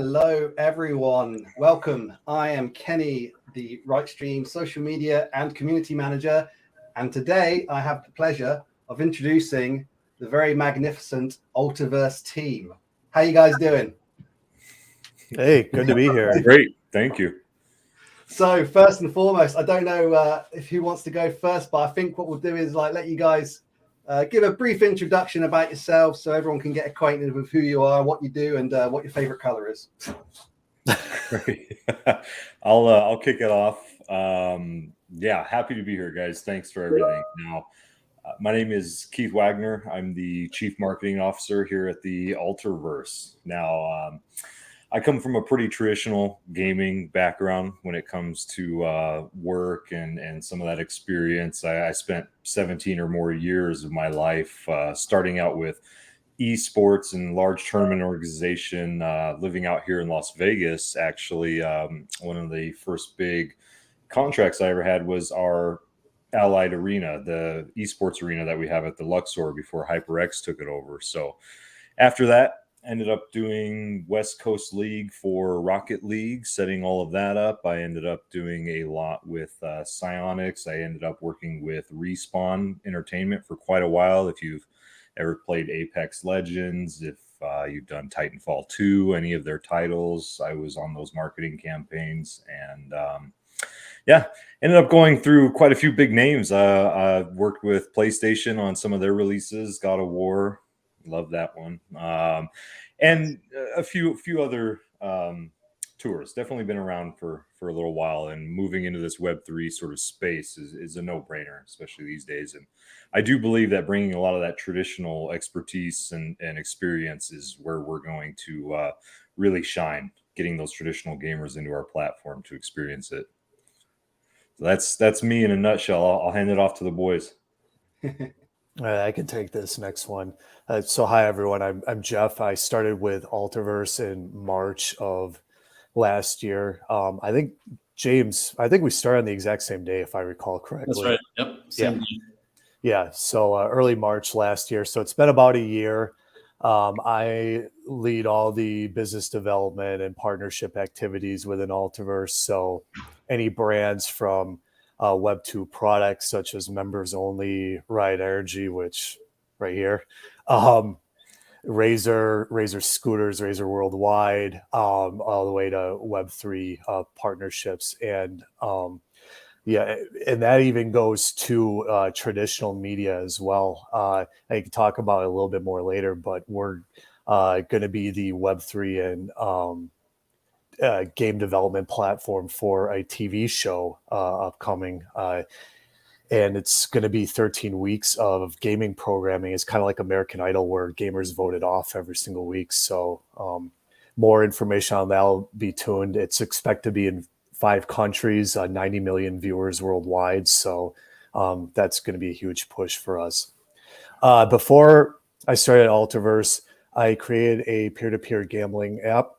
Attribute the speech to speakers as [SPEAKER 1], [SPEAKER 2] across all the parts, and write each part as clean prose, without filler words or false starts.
[SPEAKER 1] Hello, everyone. Welcome. I am Kenny, the Ritestream social media and community manager. And today I have the pleasure of introducing the very magnificent Alterverse team. How you guys doing?
[SPEAKER 2] Hey, good to be here.
[SPEAKER 3] Great. Thank you.
[SPEAKER 1] So first and foremost, I don't know if who wants to go first, but I think what we'll do is let you guys give a brief introduction about yourselves so everyone can get acquainted with who you are, what you do, and what your favorite color is.
[SPEAKER 3] I'll kick it off. Yeah, happy to be here, guys. Thanks for everything. Now, my name is Keith Wagner. I'm the Chief Marketing Officer here at the Alterverse. Now, I come from a pretty traditional gaming background when it comes to work and some of that experience. I spent 17 or more years of my life starting out with esports and large tournament organization, living out here in Las Vegas. Actually, one of the first big contracts I ever had was our Allied Arena, the esports arena that we have at the Luxor before HyperX took it over. So after that, ended up doing West Coast League for Rocket League, setting all of that up. I ended up doing a lot with Psionics. I ended up working with Respawn Entertainment for quite a while. If you've ever played Apex Legends, if you've done Titanfall 2, any of their titles, I was on those marketing campaigns. And yeah, ended up going through quite a few big names. I worked with PlayStation on some of their releases, God of War. Love that one. And a few other tours. Definitely been around for a little while, and moving into this Web3 sort of space is a no-brainer, especially these days. And I do believe that bringing a lot of that traditional expertise and experience is where we're going to really shine, getting those traditional gamers into our platform to experience it. So that's me in a nutshell. I'll hand it off to the boys.
[SPEAKER 2] I can take this next one. So hi, everyone. I'm Jeff. I started with Alterverse in March of last year. I think, James, we started on the exact same day, if I recall correctly.
[SPEAKER 4] That's right. Yep. Same day.
[SPEAKER 2] Yeah. So early March last year. So it's been about a year. I lead all the business development and partnership activities within Alterverse. So any brands from Web2 products such as members only, Ride Energy, which right here, Razor scooters, Razor Worldwide, all the way to Web3 partnerships. And yeah, and that even goes to traditional media as well. I can talk about it a little bit more later, but we're going to be the Web3 and game development platform for a TV show upcoming. And it's going to be 13 weeks of gaming programming. It's kind of like American Idol, where gamers voted off every single week. So more information on that will be tuned. It's expected to be in 5 countries, 90 million viewers worldwide. So that's going to be a huge push for us. Before I started Alterverse, I created a peer-to-peer gambling app,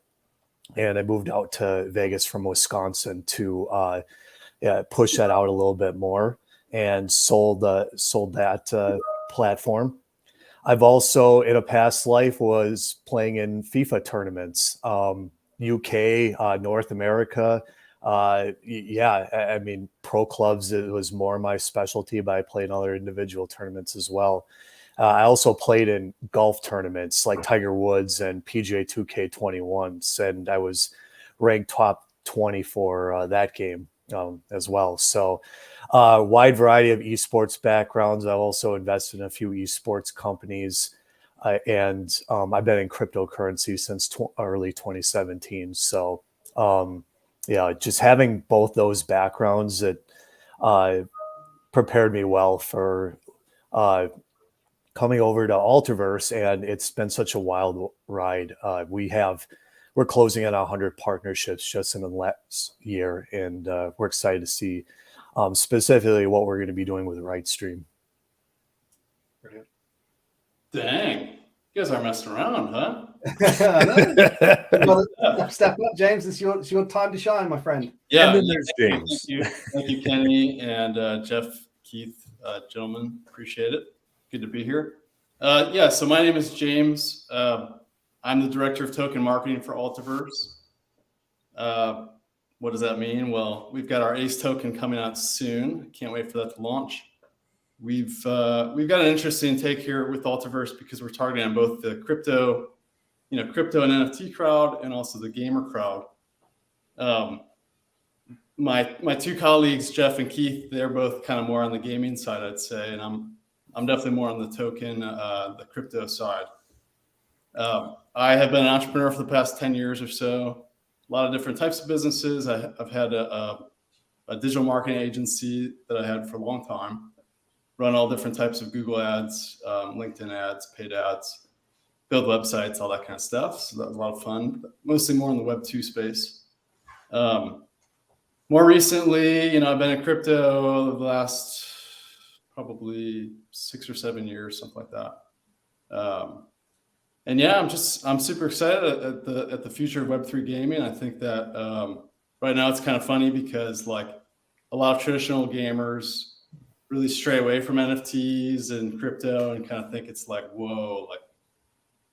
[SPEAKER 2] and I moved out to Vegas from Wisconsin to push that out a little bit more, and sold that platform. I've also, in a past life, was playing in FIFA tournaments, UK, North America. Yeah, I mean, pro clubs, it was more my specialty, but I played in other individual tournaments as well. I also played in golf tournaments like Tiger Woods and PGA 2K21, and I was ranked top 20 for that game as well. So wide variety of esports backgrounds. I've also invested in a few esports companies, and I've been in cryptocurrency since early 2017. So yeah, just having both those backgrounds, that prepared me well for coming over to Alterverse, and it's been such a wild ride. We're closing in on 100 partnerships just in the last year, and we're excited to see specifically what we're going to be doing with Ritestream.
[SPEAKER 1] Brilliant.
[SPEAKER 4] Dang. You guys aren't messing around, huh?
[SPEAKER 1] Step up, James. It's your time to shine, my friend.
[SPEAKER 4] Yeah.
[SPEAKER 3] And then there's James.
[SPEAKER 4] Thank you, Kenny and Jeff, Keith, gentlemen. Appreciate it. Good to be here. Yeah, so my name is James. I'm the director of token marketing for Alterverse. What does that mean? Well, we've got our ACE token coming out soon. Can't wait for that to launch. We've got an interesting take here with Alterverse because we're targeting on both the crypto and NFT crowd and also the gamer crowd. My two colleagues, Jeff and Keith, they're both kind of more on the gaming side, I'd say, and I'm definitely more on the token, the crypto side. I have been an entrepreneur for the past 10 years or so. A lot of different types of businesses. I've had a digital marketing agency that I had for a long time. Run all different types of Google ads, LinkedIn ads, paid ads, build websites, all that kind of stuff. So that was a lot of fun, mostly more in the Web 2 space. More recently, I've been in crypto the last probably 6 or 7 years, something like that. And yeah, I'm super excited at the future of Web3 gaming. I think that right now it's kind of funny because like a lot of traditional gamers really stray away from NFTs and crypto and kind of think it's like, whoa, like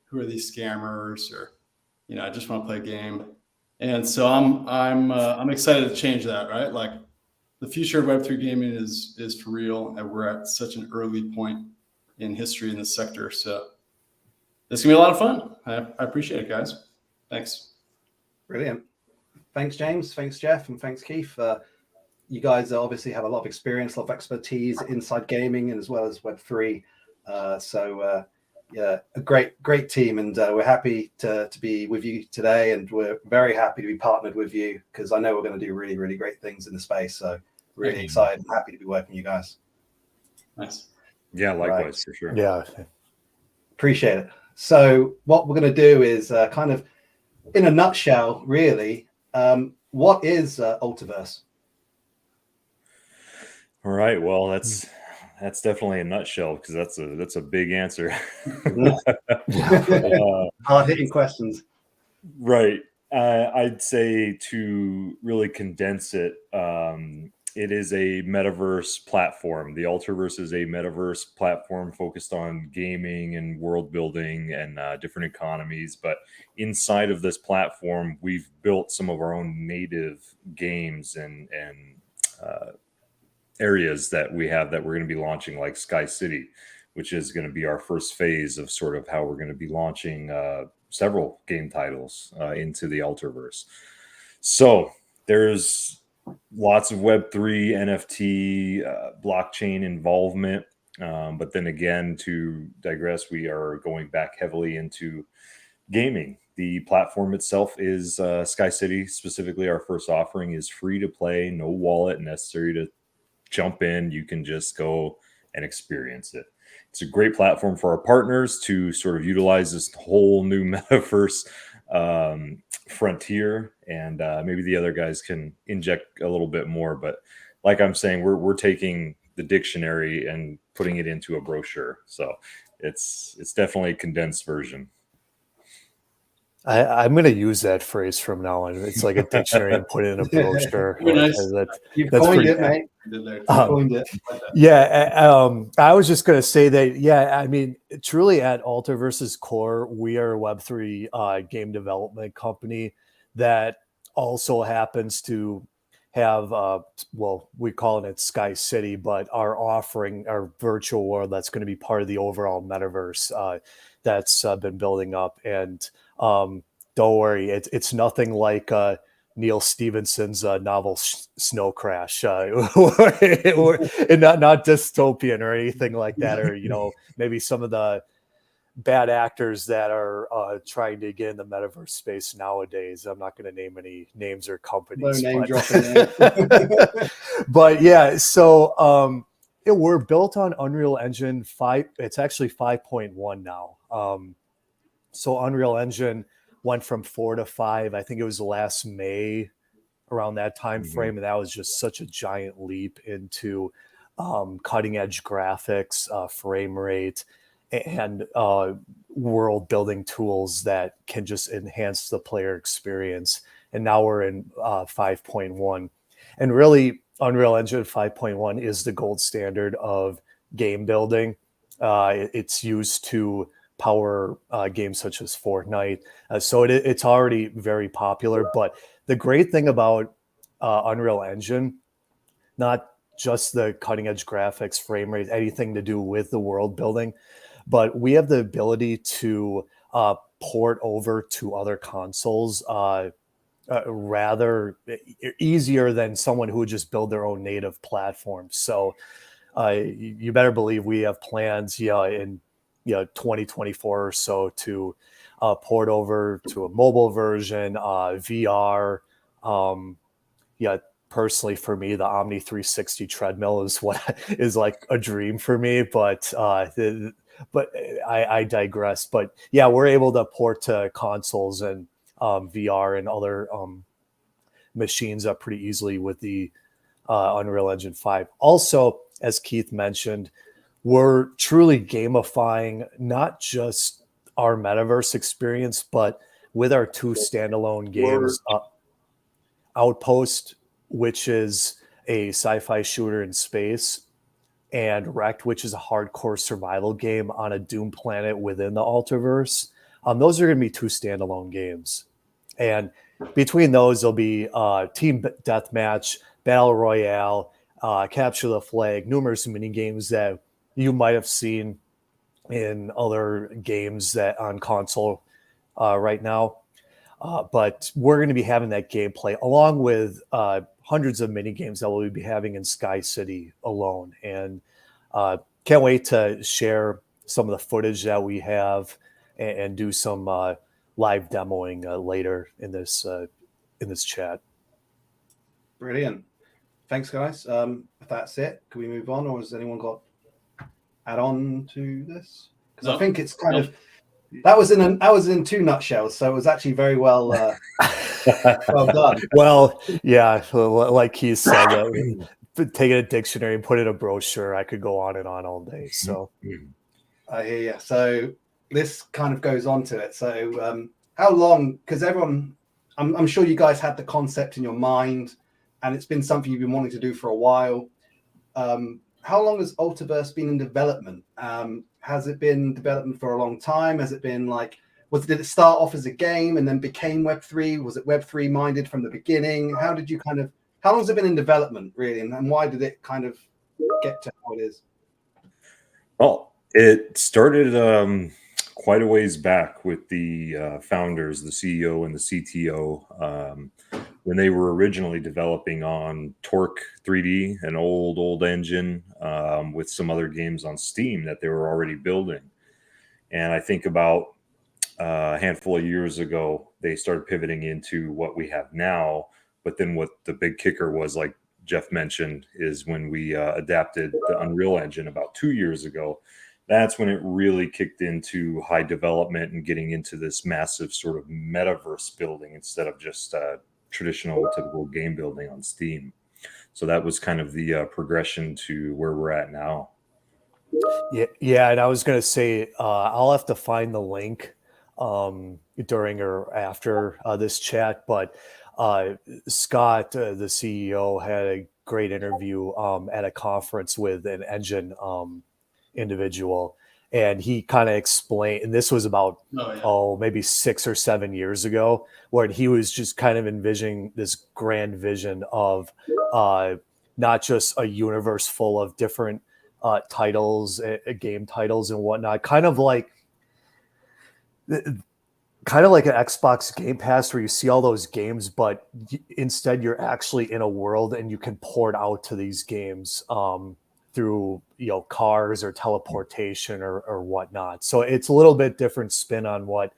[SPEAKER 4] who are these scammers? Or, I just want to play a game. And so I'm excited to change that, right? Like the future of Web3 gaming is for real, and we're at such an early point in history in this sector. So it's gonna be a lot of fun. I appreciate it, guys. Thanks.
[SPEAKER 1] Brilliant. Thanks, James. Thanks, Jeff, and thanks, Keith. You guys obviously have a lot of experience, a lot of expertise inside gaming and as well as Web3. Yeah, a great team, and we're happy to be with you today, and we're very happy to be partnered with you because I know we're going to do really, really great things in the space. So really excited and happy to be working with you guys.
[SPEAKER 4] Nice.
[SPEAKER 3] Yeah, likewise, for sure.
[SPEAKER 2] Yeah.
[SPEAKER 1] Appreciate it. So what we're going to do is kind of in a nutshell, really, what is Alterverse?
[SPEAKER 3] All right. Well, that's definitely a nutshell because that's a big answer.
[SPEAKER 1] Hard-hitting questions.
[SPEAKER 3] Right. I'd say to really condense it, it is a metaverse platform. The Alterverse is a metaverse platform focused on gaming and world building and different economies. But inside of this platform, we've built some of our own native games and areas that we have that we're going to be launching, like Sky City, which is going to be our first phase of sort of how we're going to be launching several game titles into the Alterverse. So there's lots of Web3, NFT, blockchain involvement. But then again, to digress, we are going back heavily into gaming. The platform itself is Sky City. Specifically, our first offering is free to play, no wallet necessary to jump in. You can just go and experience it. It's a great platform for our partners to sort of utilize this whole new metaverse frontier, and maybe the other guys can inject a little bit more. But like I'm saying, we're taking the dictionary and putting it into a brochure, so it's definitely a condensed version.
[SPEAKER 2] I'm going to use that phrase from now on. It's like a dictionary and put it in a brochure.
[SPEAKER 4] Nice.
[SPEAKER 1] You've coined it, mate. Coined it.
[SPEAKER 2] Yeah, I was just going to say that, yeah, I mean, truly at Alterverse's core, we are a Web3 game development company that also happens to have, well, we call it Sky City, but our offering, our virtual world, that's going to be part of the overall metaverse that's been building up. And don't worry, it's nothing like Neil Stephenson's novel Snow Crash, and not dystopian or anything like that, or maybe some of the bad actors that are trying to get in the metaverse space nowadays. I'm not going to name any names or companies.
[SPEAKER 1] No name dropping.
[SPEAKER 2] But yeah, so we're built on Unreal Engine 5. It's actually 5.1 now. So Unreal Engine went from 4 to 5. I think it was last May, around that time frame, and that was just such a giant leap into cutting edge graphics, frame rate, and world building tools that can just enhance the player experience. And now we're in 5.1, and really Unreal Engine 5.1 is the gold standard of game building. It's used to power games such as Fortnite. So it's already very popular. But the great thing about Unreal Engine, not just the cutting edge graphics, frame rate, anything to do with the world building, but we have the ability to port over to other consoles rather easier than someone who would just build their own native platform. So you better believe we have plans, in 2024 or so to port over to a mobile version, VR. Personally for me, the Omni 360 treadmill is what is like a dream for me. But I digress. But yeah, we're able to port to consoles and VR and other machines up pretty easily with the Unreal Engine 5. Also, as Keith mentioned, we're truly gamifying not just our metaverse experience, but with our two standalone games, Outpost, which is a sci-fi shooter in space, and Wrecked, which is a hardcore survival game on a Doom planet within the Alterverse. Those are going to be two standalone games. And between those, there'll be Team Deathmatch, Battle Royale, Capture the Flag, numerous mini games that you might have seen in other games that on console right now. But we're going to be having that gameplay along with hundreds of mini games that we'll be having in Sky City alone. And can't wait to share some of the footage that we have and do some live demoing later in this chat.
[SPEAKER 1] Brilliant. Thanks, guys. If that's it, can we move on, or has anyone got add on to this? Because I think it's kind of that was in two nutshells, so it was actually very well well done.
[SPEAKER 2] Well, yeah, like he said, taking a dictionary and put in a brochure, I could go on and on all day. So
[SPEAKER 1] I hear you. So this kind of goes on to it. So how long? Because everyone, I'm sure you guys had the concept in your mind, and it's been something you've been wanting to do for a while. How long has Alterverse been in development? Has it been development for a long time? Has it been like, did it start off as a game and then became Web3? Was it Web3 minded from the beginning? How long has it been in development really? And why did it kind of get to how it is?
[SPEAKER 3] Well, it started quite a ways back with the founders, the CEO and the CTO, when they were originally developing on Torque 3D, an old engine, with some other games on Steam that they were already building. And I think about a handful of years ago, they started pivoting into what we have now. But then what the big kicker was, like Jeff mentioned, is when we adapted the Unreal Engine about 2 years ago. That's when it really kicked into high development and getting into this massive sort of metaverse building instead of just traditional typical game building on Steam. So that was kind of the progression to where we're at now.
[SPEAKER 2] Yeah, and I was going to say I'll have to find the link during or after this chat, but Scott, the CEO, had a great interview at a conference with an engine individual, and he kind of explained, and this was about maybe 6 or 7 years ago, where he was just kind of envisioning this grand vision of not just a universe full of different titles, game titles and whatnot, kind of like an Xbox Game Pass where you see all those games, but instead you're actually in a world and you can port out to these games through cars or teleportation or whatnot. So it's a little bit different spin on what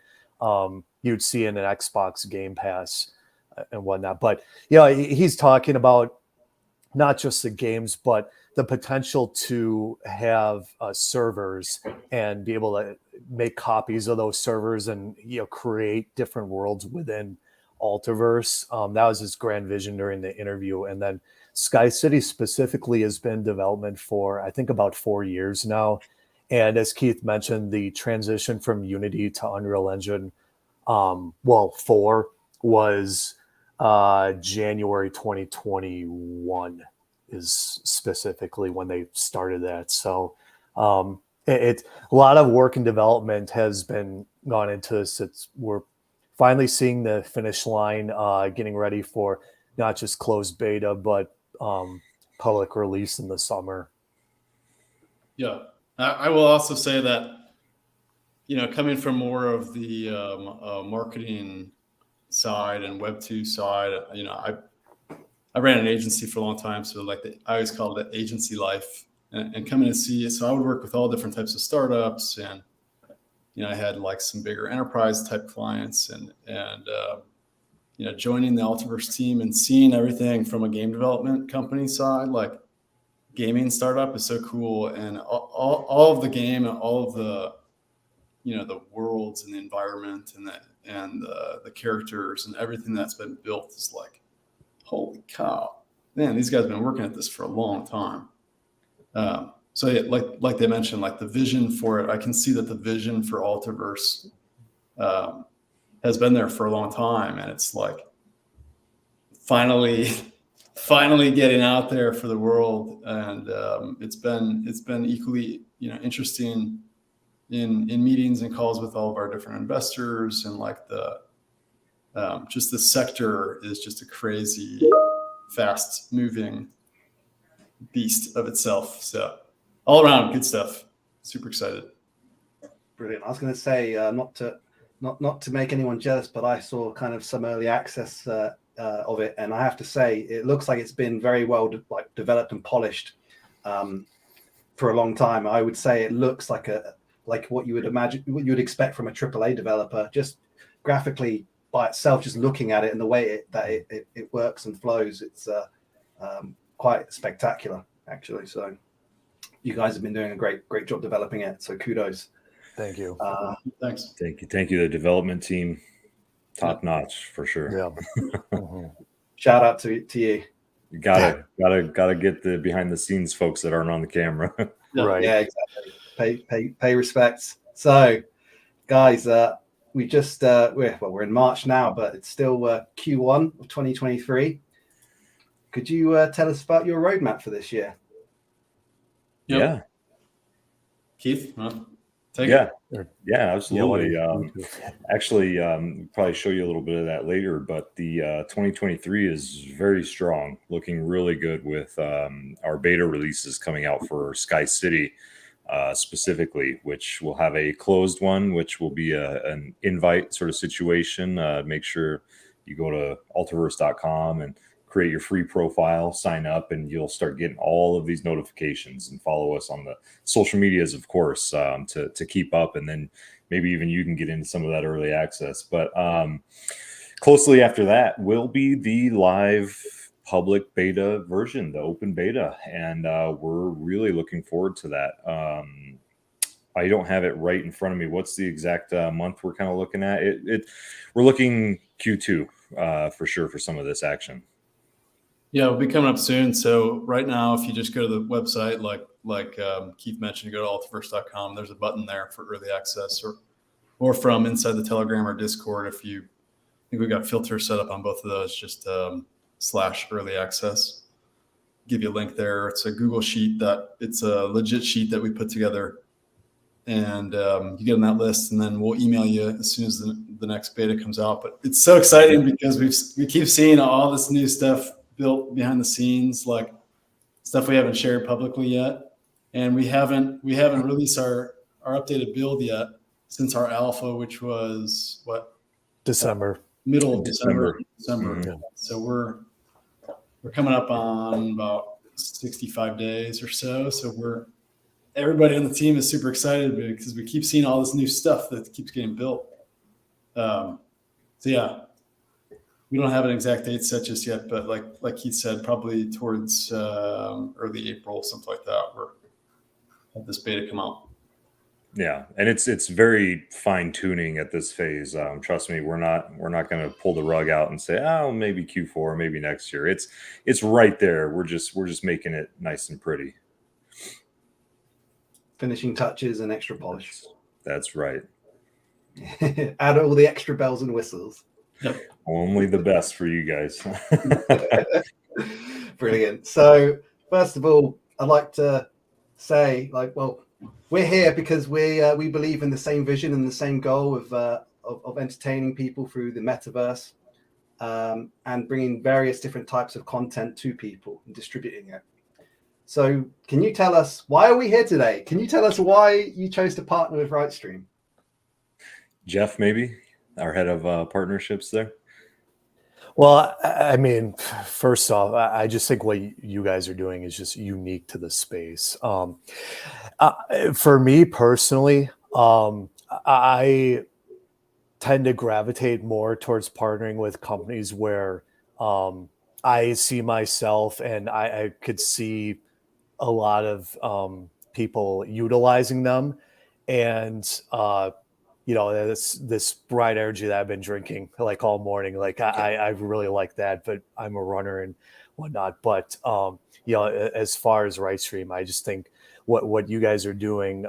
[SPEAKER 2] you'd see in an Xbox Game Pass and whatnot. But he's talking about not just the games, but the potential to have servers and be able to make copies of those servers and create different worlds within Alterverse. That was his grand vision during the interview. And then Sky City specifically has been in development for, I think, about 4 years now. And as Keith mentioned, the transition from Unity to Unreal Engine, 4 was January 2021 is specifically when they started that. So It's a lot of work and development has been gone into this. We're finally seeing the finish line, getting ready for not just closed beta, but public release in the summer.
[SPEAKER 4] Yeah, I will also say that, coming from more of the marketing side and Web2 side, I ran an agency for a long time, so I always called it agency life, and coming to see it. So I would work with all different types of startups, and I had like some bigger enterprise type clients, and joining the Alterverse team and seeing everything from a game development company side, like gaming startup, is so cool, and all of the game and all of the the worlds and the environment and the characters and everything that's been built is like, holy cow, man, these guys have been working at this for a long time. So yeah, like they mentioned, like the vision for it, I can see that the vision for Alterverse has been there for a long time, and it's like finally getting out there for the world, and it's been equally interesting in meetings and calls with all of our different investors, and like just the sector is just a crazy fast moving beast of itself. So all around good stuff. Super excited.
[SPEAKER 1] Brilliant. I was going to say not to make anyone jealous, but I saw kind of some early access of it, and I have to say it looks like it's been very well developed and polished for a long time. I would say it looks like what you would imagine, what you would expect from a AAA developer, just graphically by itself, just looking at it and the way it works and flows. It's quite spectacular, actually. So you guys have been doing a great job developing it. So kudos.
[SPEAKER 2] Thank you.
[SPEAKER 4] Thanks.
[SPEAKER 3] Thank you. The development team, top notch for sure.
[SPEAKER 2] Yeah. Mm-hmm.
[SPEAKER 1] Shout out to you.
[SPEAKER 3] You gotta get the behind the scenes folks that aren't on the camera.
[SPEAKER 2] Right.
[SPEAKER 1] Yeah, exactly. Pay respects. So, guys, we just we're in March now, but it's still Q1 of 2023. Could you tell us about your roadmap for this year?
[SPEAKER 4] Yep.
[SPEAKER 3] Yeah.
[SPEAKER 4] Keith, take
[SPEAKER 3] Yeah.
[SPEAKER 4] it.
[SPEAKER 3] Yeah, absolutely.
[SPEAKER 2] Yeah,
[SPEAKER 3] Actually, probably show you a little bit of that later, but the 2023 is very strong, looking really good with our beta releases coming out for Sky City specifically, which will have a closed one, which will be an invite sort of situation. Make sure you go to alterverse.com and create your free profile, sign up, and you'll start getting all of these notifications, and follow us on the social medias, of course, to keep up. And then maybe even you can get into some of that early access. But closely after that will be the live public beta version, the open beta. And we're really looking forward to that. I don't have it right in front of me. What's the exact month we're kind of looking at? We're looking Q2 for sure for some of this action.
[SPEAKER 4] Yeah, it'll be coming up soon. So right now, if you just go to the website, like Keith mentioned, you go to alterverse.com, there's a button there for early access, or from inside the Telegram or Discord. I think we've got filters set up on both of those, just /early access. Give you a link there. It's a Google sheet it's a legit sheet that we put together, and you get on that list, and then we'll email you as soon as the next beta comes out. But it's so exciting because we keep seeing all this new stuff built behind the scenes, like stuff we haven't shared publicly yet, and we haven't released our updated build yet since our alpha, which was
[SPEAKER 2] December,
[SPEAKER 4] middle of December.
[SPEAKER 2] Mm-hmm.
[SPEAKER 4] So we're coming up on about 65 days or so. So everybody on the team is super excited because we keep seeing all this new stuff that keeps getting built. So yeah. We don't have an exact date set just yet, but like Keith said, probably towards early April, something like that, we'll have this beta come out.
[SPEAKER 3] Yeah, and it's very fine tuning at this phase. Trust me, we're not going to pull the rug out and say, oh, maybe Q4, maybe next year. It's right there. We're just making it nice and pretty.
[SPEAKER 1] Finishing touches and extra polish.
[SPEAKER 3] That's right.
[SPEAKER 1] Add all the extra bells and whistles.
[SPEAKER 4] Yep.
[SPEAKER 3] Only the best for you guys.
[SPEAKER 1] Brilliant. So first of all, I'd like to say, we're here because we believe in the same vision and the same goal of entertaining people through the metaverse, and bringing various different types of content to people and distributing it. So can you tell us, why are we here today? Can you tell us why you chose to partner with Ritestream?
[SPEAKER 3] Jeff, maybe our head of partnerships there.
[SPEAKER 2] Well, I mean, first off, I just think what you guys are doing is just unique to the space. For me personally, I tend to gravitate more towards partnering with companies where I see myself and I could see a lot of people utilizing them, and this bright energy that I've been drinking like all morning. Like I really like that, but I'm a runner and whatnot. But as far as Ritestream, I just think what you guys are doing,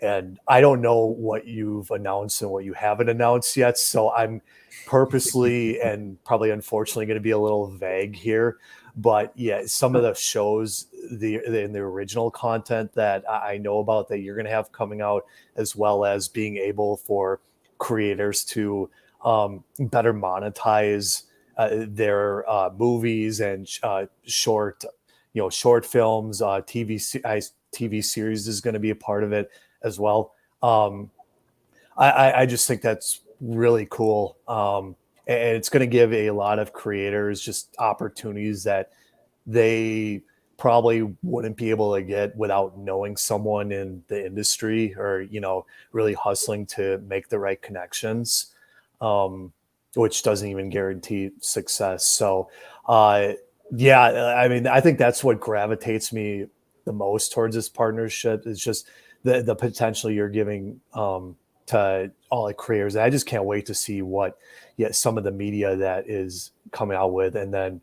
[SPEAKER 2] and I don't know what you've announced and what you haven't announced yet. So I'm purposely and probably unfortunately going to be a little vague here. But yeah, some of the shows, the original content that I know about that you're going to have coming out, as well as being able for creators to better monetize their movies and short films, TV series is going to be a part of it as well. I just think that's really cool. And it's going to give a lot of creators just opportunities that they probably wouldn't be able to get without knowing someone in the industry, or really hustling to make the right connections, which doesn't even guarantee success. So yeah, I mean, I think that's what gravitates me the most towards this partnership, is just the potential you're giving to all the creators. I just can't wait to see what some of the media that is coming out with. And then,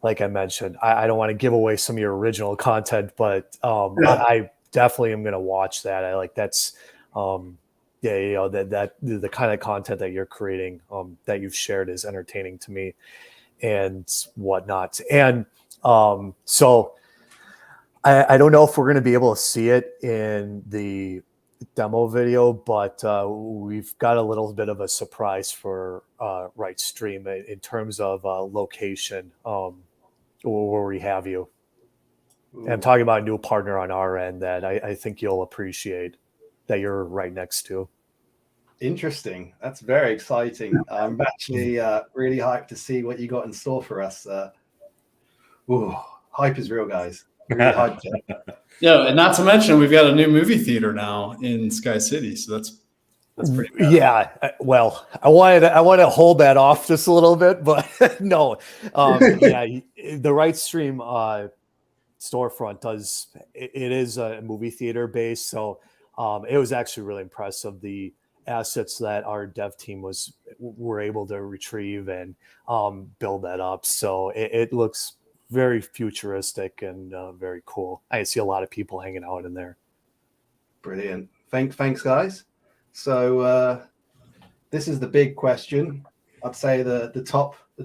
[SPEAKER 2] like I mentioned, I don't want to give away some of your original content, but I definitely am going to watch that. I like that's that the kind of content that you're creating, that you've shared, is entertaining to me and whatnot. And so I don't know if we're going to be able to see it in the demo video, but we've got a little bit of a surprise for Ritestream in terms of location, where we have you. And I'm talking about a new partner on our end that I think you'll appreciate, that you're right next to.
[SPEAKER 1] Interesting. That's very exciting. I'm actually really hyped to see what you got in store for us. Hype is real, guys. Really hyped.
[SPEAKER 4] Yeah, and not to mention, we've got a new movie theater now in Sky City, so that's pretty bad.
[SPEAKER 2] Yeah. Well, I want to hold that off just a little bit, but no. Yeah, the Ritestream storefront it is a movie theater based, so it was actually really impressive, the assets that our dev team were able to retrieve and build that up. So it looks very futuristic and very cool. I see a lot of people hanging out in there.
[SPEAKER 1] Brilliant. Thanks, guys. So this is the big question. I'd say the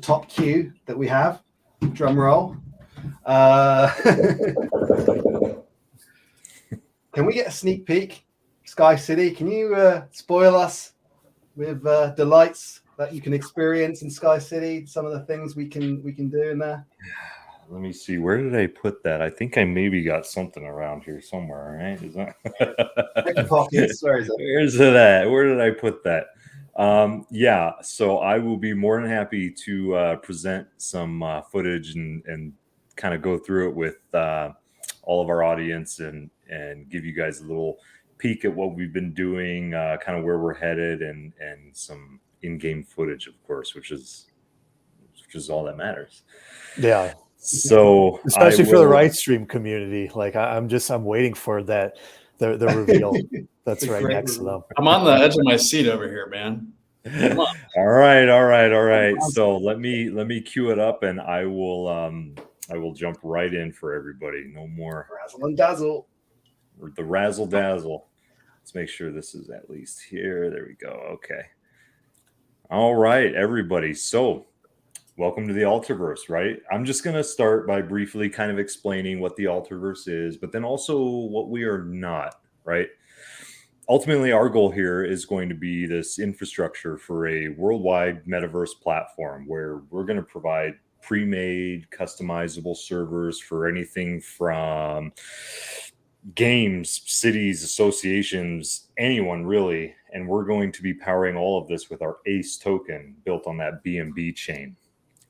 [SPEAKER 1] top cue that we have. Drum roll. Can we get a sneak peek? Sky City, can you spoil us with delights that you can experience in Sky City? Some of the things we can do in there.
[SPEAKER 3] Let me see. Where did I put that? I think I maybe got something around here somewhere. Right? Is that?
[SPEAKER 1] Pockets. Where is it?
[SPEAKER 3] Where's it at? Where did I put that? Yeah. So I will be more than happy to present some footage and kind of go through it with all of our audience and give you guys a little peek at what we've been doing, kind of where we're headed, and some in-game footage, of course, which is all that matters.
[SPEAKER 2] Yeah.
[SPEAKER 3] So
[SPEAKER 2] especially for the Ritestream community, like I'm waiting for that the reveal that's right next to them.
[SPEAKER 4] I'm on the edge of my seat over here, man. Come on.
[SPEAKER 3] All right. So let me cue it up, and I will jump right in for everybody. No more
[SPEAKER 1] razzle and dazzle.
[SPEAKER 3] The razzle dazzle. Let's make sure this is at least here. There we go. Okay. All right, everybody. So welcome to the Alterverse, right? I'm just going to start by briefly kind of explaining what the Alterverse is, but then also what we are not. right? Ultimately, our goal here is going to be this infrastructure for a worldwide metaverse platform where we're going to provide pre-made customizable servers for anything from games, cities, associations, anyone really. And we're going to be powering all of this with our ACE token built on that BNB chain.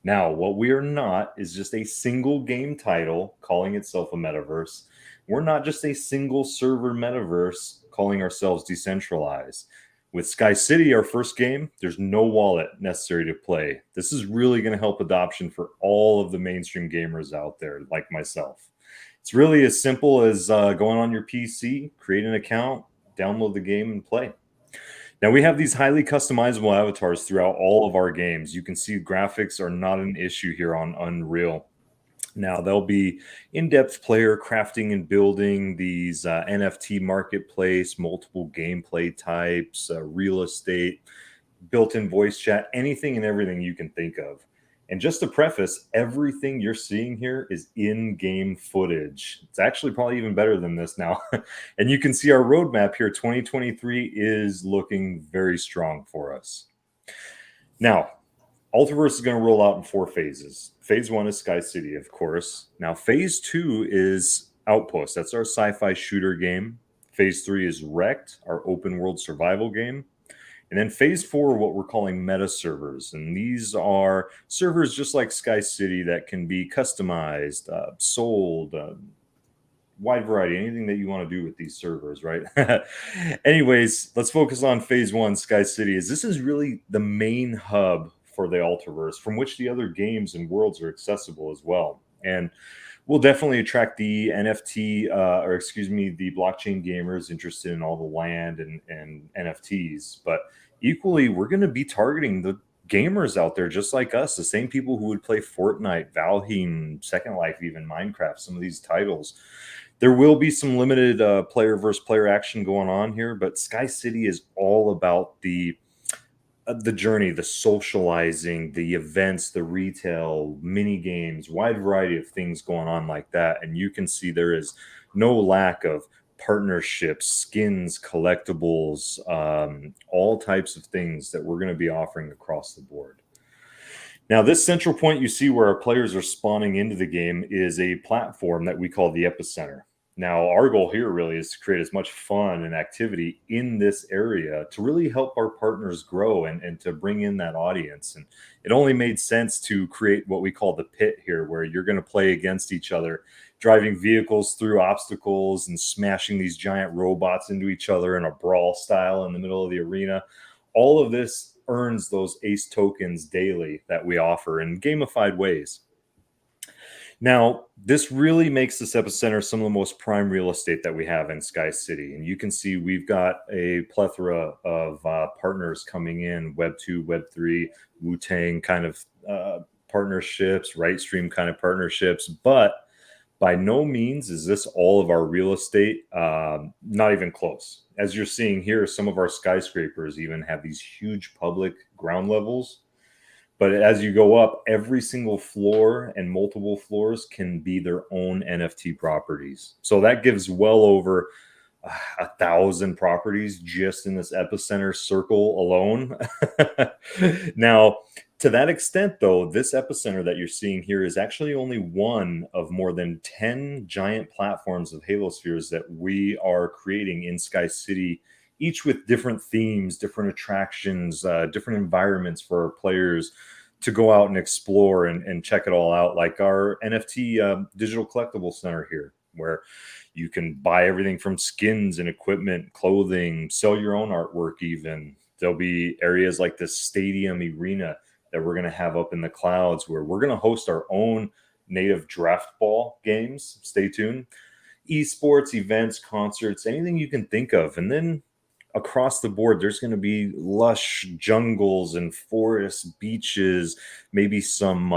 [SPEAKER 3] Now, what we are not is just a single game title calling itself a metaverse. We're not just a single server metaverse calling ourselves decentralized. With Sky City, our first game, there's no wallet necessary to play. This is really going to help adoption for all of the mainstream gamers out there, like myself. It's really as simple as going on your PC, create an account, download the game, and play. Now, we have these highly customizable avatars throughout all of our games. You can see graphics are not an issue here on Unreal. Now, there'll be in-depth player crafting and building, these NFT marketplace, multiple gameplay types, real estate, built-in voice chat, anything and everything you can think of. And just to preface, everything you're seeing here is in-game footage. It's actually probably even better than this now. And you can see our roadmap here. 2023 is looking very strong for us. Now, Alterverse is going to roll out in 4 phases. Phase 1 is Sky City, of course. Now, Phase 2 is Outpost. That's our sci-fi shooter game. Phase 3 is Wrecked, our open world survival game. And then Phase 4, what we're calling meta servers. And these are servers just like Sky City that can be customized, sold, wide variety, anything that you want to do with these servers, right? Anyways, let's focus on Phase 1, Sky City. This is really the main hub for the Alterverse, from which the other games and worlds are accessible as well. And we'll definitely attract the NFT, the blockchain gamers interested in all the land and NFTs. But equally, we're going to be targeting the gamers out there just like us, the same people who would play Fortnite, Valheim, Second Life, even Minecraft, some of these titles. There will be some limited player versus player action going on here, but Sky City is all about the journey, the socializing, the events, the retail, mini games, wide variety of things going on like that. And you can see there is no lack of partnerships, skins, collectibles, all types of things that we're going to be offering across the board. Now, this central point you see where our players are spawning into the game is a platform that we call the epicenter. Now, our goal here really is to create as much fun and activity in this area to really help our partners grow and to bring in that audience. And it only made sense to create what we call the pit here, where you're going to play against each other, driving vehicles through obstacles and smashing these giant robots into each other in a brawl style in the middle of the arena. All of this earns those ACE tokens daily that we offer in gamified ways. Now, this really makes this epicenter some of the most prime real estate that we have in Sky City. And you can see we've got a plethora of partners coming in, Web 2, Web 3, Wu-Tang kind of partnerships, Ritestream kind of partnerships. But by no means is this all of our real estate, not even close. As you're seeing here, some of our skyscrapers even have these huge public ground levels. But as you go up, every single floor and multiple floors can be their own NFT properties. So that gives well over 1,000 properties just in this epicenter circle alone. Now, to that extent, though, this epicenter that you're seeing here is actually only one of more than 10 giant platforms of halospheres that we are creating in Sky City, each with different themes, different attractions, different environments for our players to go out and explore and check it all out, like our NFT digital collectible center here, where you can buy everything from skins and equipment, clothing, sell your own artwork even. There'll be areas like this stadium arena that we're going to have up in the clouds where we're going to host our own native draft ball games. Stay tuned. Esports, events, concerts, anything you can think of. And then across the board, there's going to be lush jungles and forests, beaches, maybe some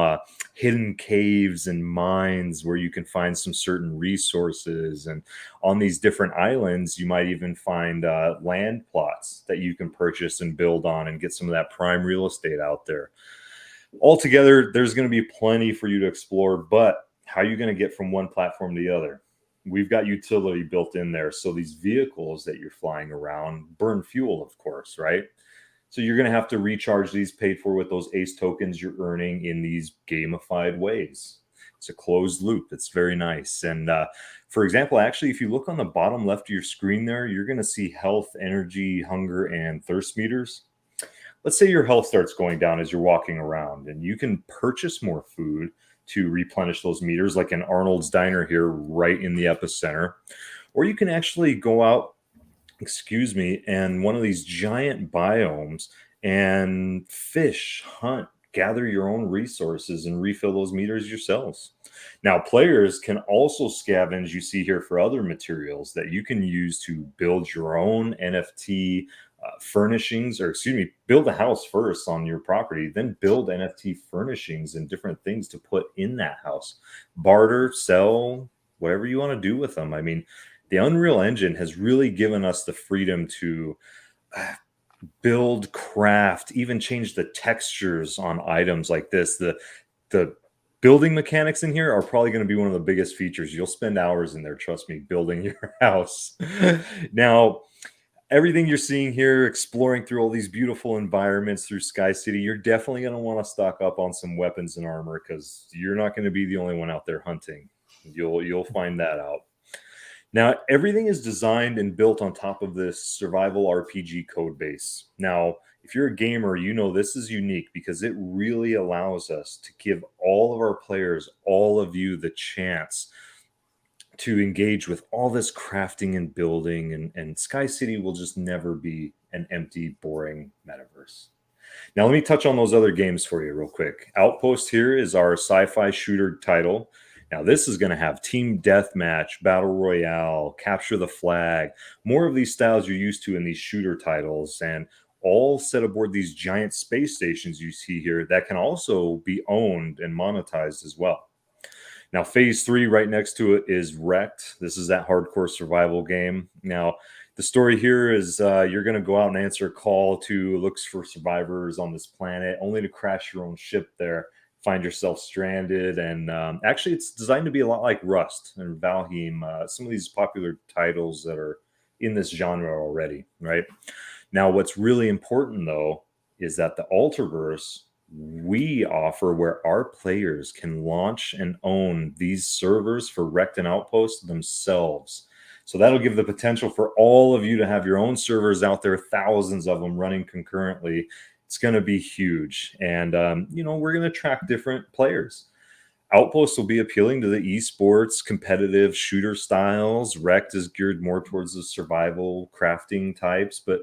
[SPEAKER 3] hidden caves and mines where you can find some certain resources. And on these different islands, you might even find land plots that you can purchase and build on and get some of that prime real estate out there. Altogether, there's going to be plenty for you to explore, but how are you going to get from one platform to the other? we've got utility built in there. So these vehicles that you're flying around burn fuel, of course, right? So you're going to have to recharge these, paid for with those ACE tokens you're earning in these gamified ways. It's a closed loop. It's very nice. And for example, actually, if you look on the bottom left of your screen there, you're going to see health, energy, hunger, and thirst meters. Let's say your health starts going down as you're walking around, and you can purchase more food to replenish those meters, like in Arnold's Diner here, right in the epicenter. Or you can actually go out, and one of these giant biomes and fish, hunt, gather your own resources and refill those meters yourselves. Now, players can also scavenge, you see here, for other materials that you can use to build your own NFT furnishings, or build a house first on your property, then build NFT furnishings and different things to put in that house. Barter, sell, whatever you want to do with them. I mean, the Unreal Engine has really given us the freedom to build, craft, even change the textures on items like this. The building mechanics in here are probably going to be one of the biggest features. You'll spend hours in there, trust me, building your house. Now, everything you're seeing here, exploring through all these beautiful environments through Sky City, you're definitely going to want to stock up on some weapons and armor, because you're not going to be the only one out there hunting. You'll find that out. Now, everything is designed and built on top of this survival RPG code base. Now, if you're a gamer, you know this is unique because it really allows us to give all of our players, all of you, the chance to engage with all this crafting and building, and Sky City will just never be an empty, boring metaverse. Now, let me touch on those other games for you real quick. Outpost here is our sci-fi shooter title. Now, this is going to have team deathmatch, battle royale, capture the flag, more of these styles you're used to in these shooter titles, and all set aboard these giant space stations you see here that can also be owned and monetized as well. Now, phase 3 right next to it is Wrecked. This is that hardcore survival game. Now, the story here is you're going to go out and answer a call to looks for survivors on this planet, only to crash your own ship there, find yourself stranded. And actually, it's designed to be a lot like Rust and Valheim, some of these popular titles that are in this genre already, right? Now, what's really important, though, is that the Alterverse we offer where our players can launch and own these servers for Wrecked and Outpost themselves. So that'll give the potential for all of you to have your own servers out there, thousands of them running concurrently. It's going to be huge. And, we're going to attract different players. Outpost will be appealing to the esports, competitive shooter styles. Wrecked is geared more towards the survival crafting types, but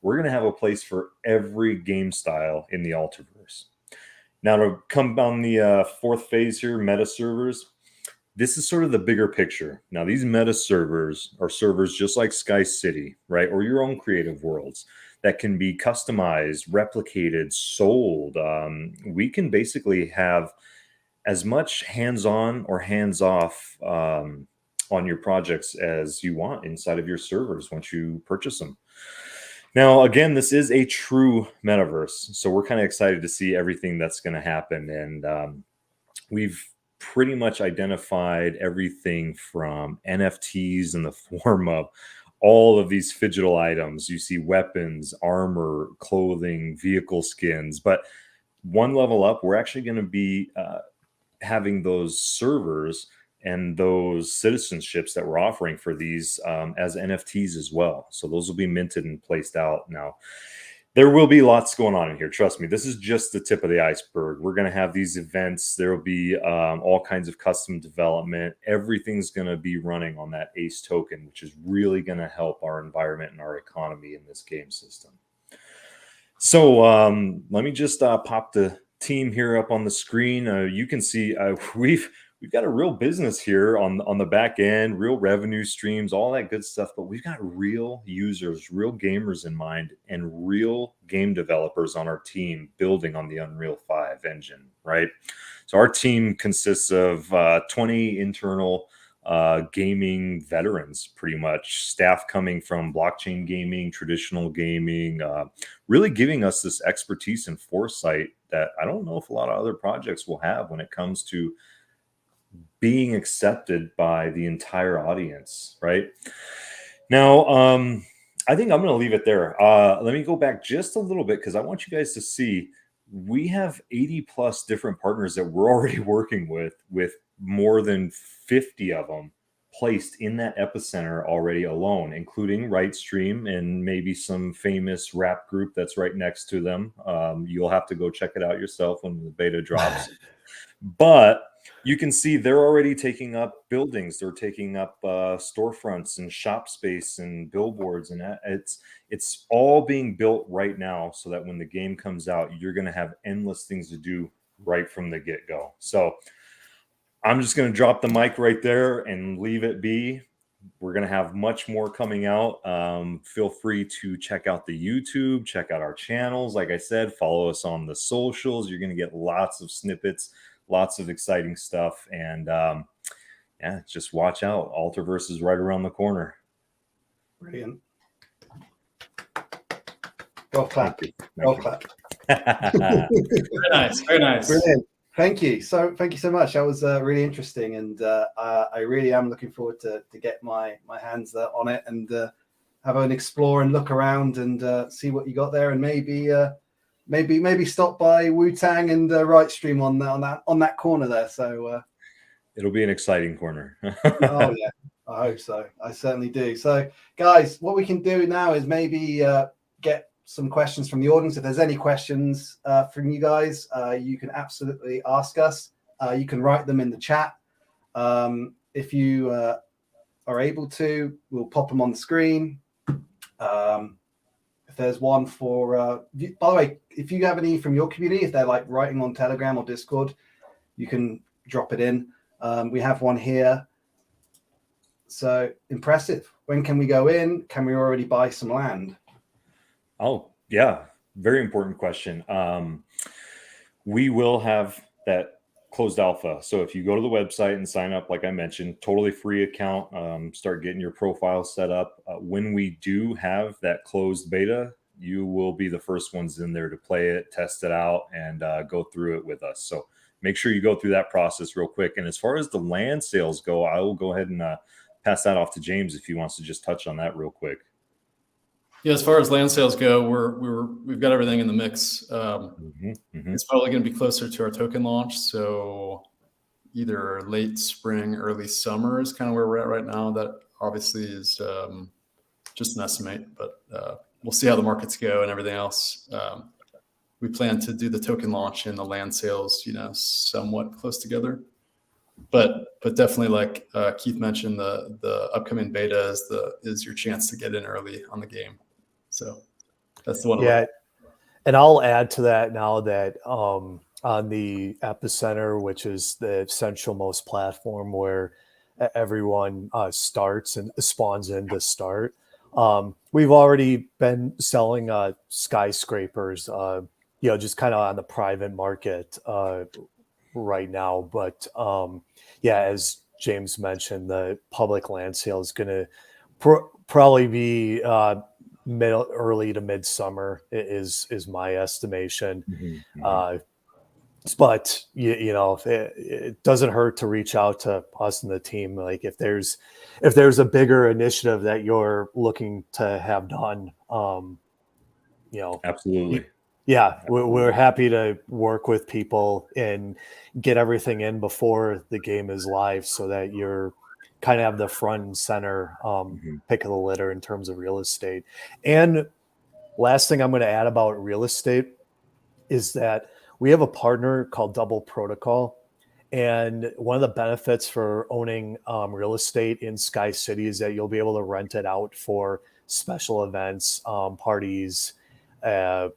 [SPEAKER 3] we're going to have a place for every game style in the Alterverse. Now, to come on the fourth phase here, meta servers, this is sort of the bigger picture. Now, these meta servers are servers just like Sky City, right? Or your own creative worlds that can be customized, replicated, sold. We can basically have as much hands-on or hands-off on your projects as you want inside of your servers once you purchase them. Now, again, this is a true metaverse, so we're kind of excited to see everything that's going to happen. And we've pretty much identified everything from NFTs in the form of all of these phygital items. You see weapons, armor, clothing, vehicle skins. But one level up, we're actually going to be having those servers and those citizenships that we're offering for these as NFTs as well. So those will be minted and placed out. Now, there will be lots going on in here. Trust me, this is just the tip of the iceberg. We're going to have these events. There will be all kinds of custom development. Everything's going to be running on that ACE token, which is really going to help our environment and our economy in this game system. So let me just pop the team here up on the screen. You can see we've got a real business here on the back end, real revenue streams, all that good stuff. But we've got real users, real gamers in mind, and real game developers on our team building on the Unreal 5 engine, right? So our team consists of 20 internal gaming veterans, pretty much, staff coming from blockchain gaming, traditional gaming, really giving us this expertise and foresight that I don't know if a lot of other projects will have when it comes to being accepted by the entire audience, right? Now, I think I'm going to leave it there. Let me go back just a little bit because I want you guys to see we have 80 plus different partners that we're already working with more than 50 of them placed in that epicenter already alone, including Ritestream and maybe some famous rap group that's right next to them. You'll have to go check it out yourself when the beta drops. But you can see they're already taking up buildings. They're taking up storefronts and shop space and billboards, and it's all being built right now so that when the game comes out, you're going to have endless things to do right from the get-go. So I'm just going to drop the mic right there and leave it be. We're going to have much more coming out. Feel free to check out the YouTube, check out our channels. Like I said, follow us on the socials. You're going to get lots of snippets, lots of exciting stuff. And yeah, just watch out. Alterverse is right around the corner.
[SPEAKER 1] Brilliant. Go clap. Go clap.
[SPEAKER 4] Very nice. Very nice.
[SPEAKER 1] Brilliant. Thank you. Thank you so much. That was really interesting, and I really am looking forward to get my hands on it and have an explore and look around and see what you got there, and maybe stop by Wu-Tang and Ritestream on that corner there. So
[SPEAKER 3] it'll be an exciting corner.
[SPEAKER 1] Oh yeah, I hope so. I certainly do. So guys, what we can do now is maybe get some questions from the audience. If there's any questions from you guys, you can absolutely ask us. You can write them in the chat. If you are able to, we'll pop them on the screen. If there's one for, by the way, if you have any from your community, if they're like writing on Telegram or Discord, you can drop it in. We have one here. So impressive. When can we go in? Can we already buy some land?
[SPEAKER 3] Oh, yeah. Very important question. We will have that closed alpha. So if you go to the website and sign up, like I mentioned, totally free account, start getting your profile set up. When we do have that closed beta, you will be the first ones in there to play it, test it out, and go through it with us. So make sure you go through that process real quick. And as far as the land sales go, I will go ahead and pass that off to James if he wants to just touch on that real quick.
[SPEAKER 4] Yeah, as far as land sales go, we've got everything in the mix. It's probably going to be closer to our token launch, so either late spring, early summer is kind of where we're at right now. That obviously is just an estimate, but we'll see how the markets go and everything else. We plan to do the token launch and the land sales, somewhat close together. But definitely, like Keith mentioned, the upcoming beta is your chance to get in early on the game. So that's the one.
[SPEAKER 2] Yeah, and I'll add to that now that on the epicenter, which is the centralmost platform where everyone starts and spawns in to start, we've already been selling skyscrapers, just kind of on the private market right now. But yeah, as James mentioned, the public land sale is going to probably be early to midsummer is my estimation. But it doesn't hurt to reach out to us and the team. Like if there's a bigger initiative that you're looking to have done,
[SPEAKER 3] Absolutely.
[SPEAKER 2] Yeah, we're happy to work with people and get everything in before the game is live so that you're kind of have the front and center pick of the litter in terms of real estate. And last thing I'm going to add about real estate is that we have a partner called Double Protocol. And one of the benefits for owning real estate in Sky City is that you'll be able to rent it out for special events, parties, and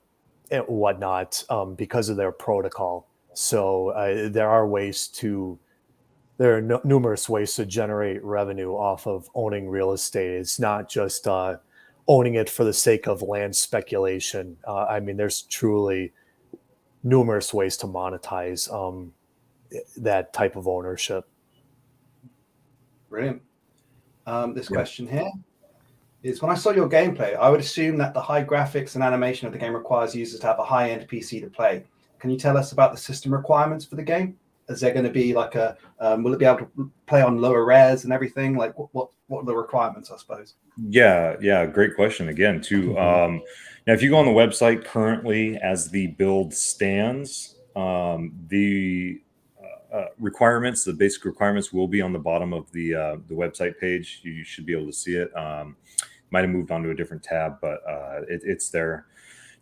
[SPEAKER 2] whatnot, because of their protocol. So there are numerous ways to generate revenue off of owning real estate. It's not just owning it for the sake of land speculation. There's truly numerous ways to monetize that type of ownership.
[SPEAKER 1] Brilliant. This question here is, when I saw your gameplay, I would assume that the high graphics and animation of the game requires users to have a high-end PC to play. Can you tell us about the system requirements for the game? Is there going to be like a will it be able to play on lower res and everything? Like what are the requirements, I suppose?
[SPEAKER 3] Yeah, great question again too. Now, if you go on the website currently as the build stands, the requirements, the basic requirements, will be on the bottom of the website page. You should be able to see it. Might have moved on to a different tab, but it's there.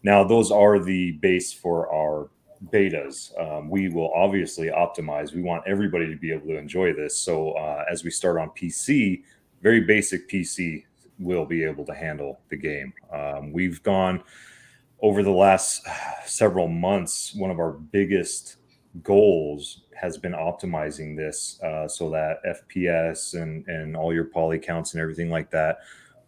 [SPEAKER 3] Now, those are the base for our betas. We will obviously optimize. We want everybody to be able to enjoy this. So as we start on PC, very basic PC will be able to handle the game. We've gone over the last several months. One of our biggest goals has been optimizing this so that FPS and all your poly counts and everything like that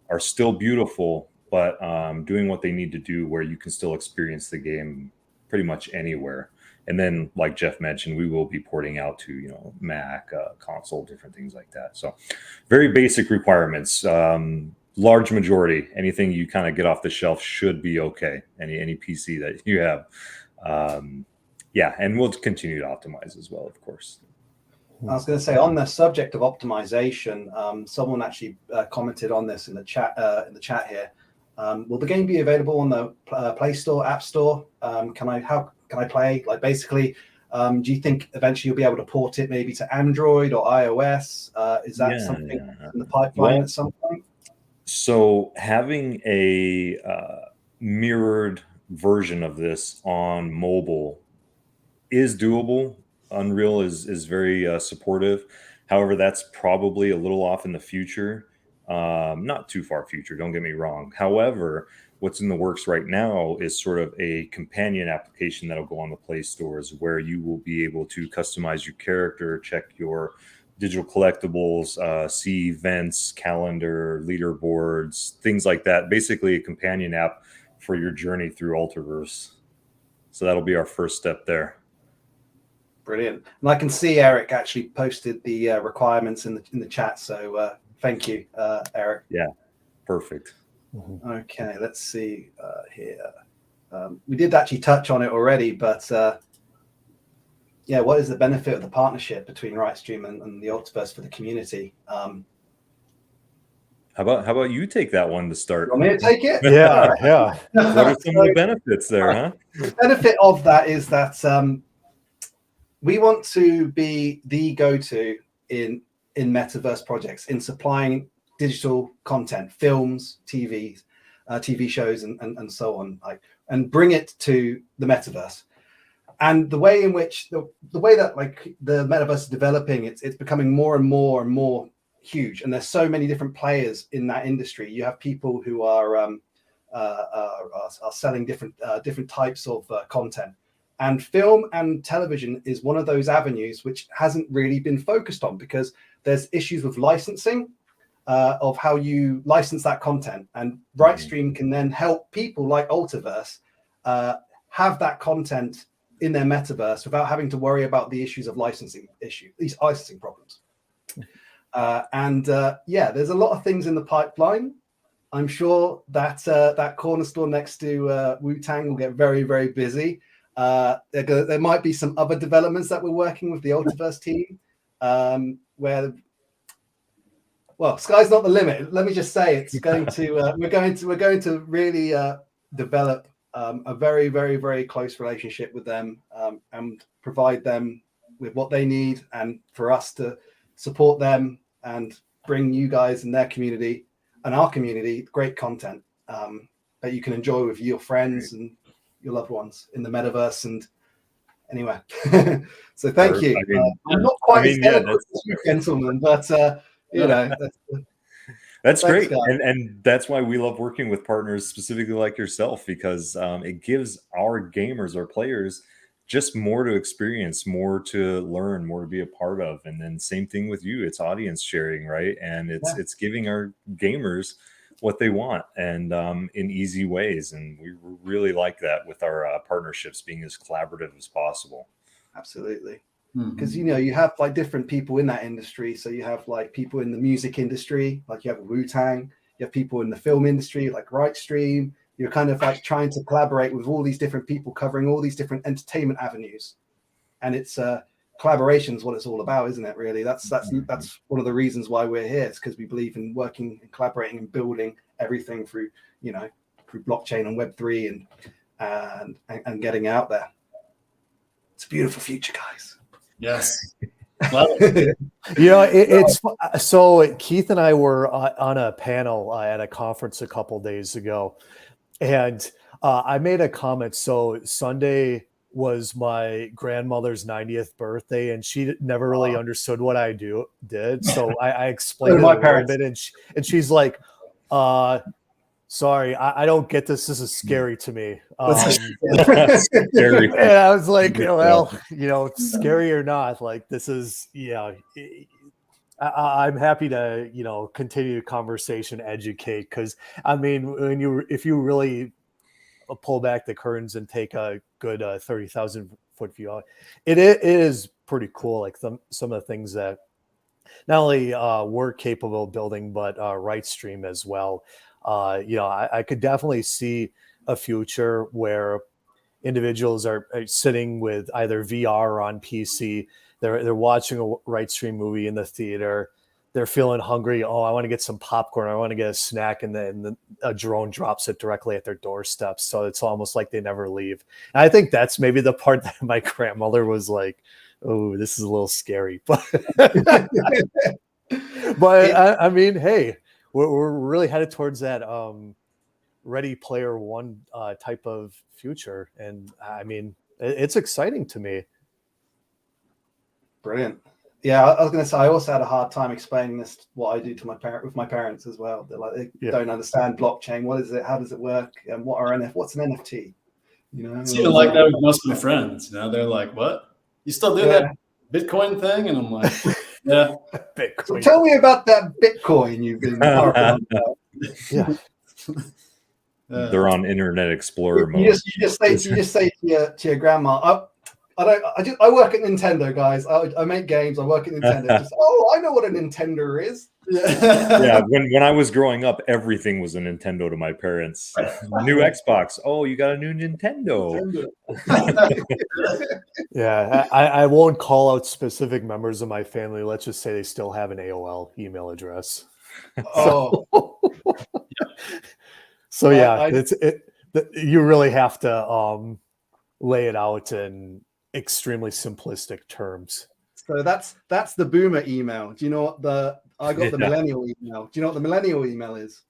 [SPEAKER 3] are still beautiful, but doing what they need to do where you can still experience the game pretty much anywhere. And then, like Jeff mentioned, we will be porting out to, Mac, console, different things like that. So very basic requirements. Large majority, anything you kind of get off the shelf should be okay. Any PC that you have. And we'll continue to optimize as well, of course.
[SPEAKER 1] I was going to say, on the subject of optimization, someone actually commented on this in the chat here. Will the game be available on the Play Store, App Store? How can I play? Like, basically, do you think eventually you'll be able to port it maybe to Android or iOS? Is that something in the pipeline at some point?
[SPEAKER 3] So having a mirrored version of this on mobile is doable. Unreal is very supportive. However, that's probably a little off in the future. Not too far future, don't get me wrong. However, what's in the works right now is sort of a companion application that'll go on the Play stores where you will be able to customize your character, check your digital collectibles, see events, calendar, leaderboards, things like that. Basically a companion app for your journey through Alterverse. So that'll be our first step there.
[SPEAKER 1] Brilliant. And I can see Eric actually posted the requirements in the chat. So thank you, Eric.
[SPEAKER 3] Yeah, perfect.
[SPEAKER 1] Okay, let's see here. We did actually touch on it already, but what is the benefit of the partnership between Ritestream and the Alterverse for the community?
[SPEAKER 3] How about you take that one to start?
[SPEAKER 1] You want me to take it?
[SPEAKER 2] Yeah.
[SPEAKER 3] What are some of the benefits there, huh?
[SPEAKER 1] The benefit of that is that we want to be the go-to in metaverse projects, in supplying digital content, films, TV shows, and so on, and bring it to the metaverse. And the way in which the way that the metaverse is developing, it's becoming more and more and more huge. And there's so many different players in that industry. You have people who are selling different types of content. And film and television is one of those avenues which hasn't really been focused on, because there's issues with licensing of how you license that content. And Ritestream can then help people like Alterverse have that content in their metaverse without having to worry about the issues of these licensing problems. There's a lot of things in the pipeline. I'm sure that that corner store next to Wu-Tang will get very, very busy. There might be some other developments that we're working with the Alterverse team, where, well, sky's not the limit. Let me just say, it's going to we're going to really develop a very, very, very close relationship with them, and provide them with what they need, and for us to support them and bring you guys and their community and our community great content that you can enjoy with your friends and your loved ones in the metaverse and anywhere. So thank you. I'm not quite as eloquent as you, gentlemen, but
[SPEAKER 3] that's great. And that's why we love working with partners specifically like yourself, because it gives our gamers, our players, just more to experience, more to learn, more to be a part of. And then same thing with you, it's audience sharing, right? And it's giving our gamers what they want, and in easy ways. And we really like that with our partnerships being as collaborative as possible.
[SPEAKER 1] Absolutely. Because you have different people in that industry. So you have people in the music industry, like you have Wu-Tang. You have people in the film industry, like Ritestream. You're kind of trying to collaborate with all these different people covering all these different entertainment avenues. And it's collaboration is what it's all about, isn't it? Really, that's one of the reasons why we're here. It's because we believe in working and collaborating and building everything through blockchain and Web3 and getting out there. It's a beautiful future, guys.
[SPEAKER 4] Yes.
[SPEAKER 2] It's so Keith and I were on a panel at a conference a couple days ago, and I made a comment. So Sunday was my grandmother's 90th birthday, and she never really understood what I did. So I explained it a little bit, and she's like, sorry, I don't get this. This is scary to me.
[SPEAKER 3] Scary.
[SPEAKER 2] And I was like, well, scary or not, like this is, I'm happy to, continue the conversation, educate. Cause I mean, if you really pull back the curtains and take a good 30,000 foot view out, it is pretty cool. Like some of the things that not only we're capable of building, but Ritestream as well. I could definitely see a future where individuals are sitting with either VR or on PC. They're watching a Ritestream movie in the theater. They're feeling hungry. Oh, I want to get some popcorn. I want to get a snack, and then a drone drops it directly at their doorstep. So it's almost like they never leave. And I think that's maybe the part that my grandmother was like, "Oh, this is a little scary," but I mean, hey. We're really headed towards that Ready Player One type of future, and I mean, it's exciting to me.
[SPEAKER 1] Brilliant. Yeah, I was going to say I also had a hard time explaining what I do to my parents as well. They're like they don't understand blockchain. What is it? How does it work? And what's an NFT?
[SPEAKER 4] It's even like that with most of my friends. They're like, "What? You still do that Bitcoin thing?" And I'm like, yeah.
[SPEAKER 2] Bitcoin.
[SPEAKER 1] So tell me about that Bitcoin you've been talking about.
[SPEAKER 2] Yeah.
[SPEAKER 3] They're on Internet Explorer mode.
[SPEAKER 1] You just say to your grandma, I work at Nintendo, guys. I make games. I work at Nintendo. I know what a Nintendo is.
[SPEAKER 3] Yeah. When I was growing up, everything was a Nintendo to my parents. New Xbox. Oh, you got a new Nintendo.
[SPEAKER 2] Yeah, I won't call out specific members of my family. Let's just say they still have an AOL email address. So yeah, you really have to lay it out in extremely simplistic terms.
[SPEAKER 1] So that's the boomer email. Do you know what I got the millennial email? Do you know what the millennial email is?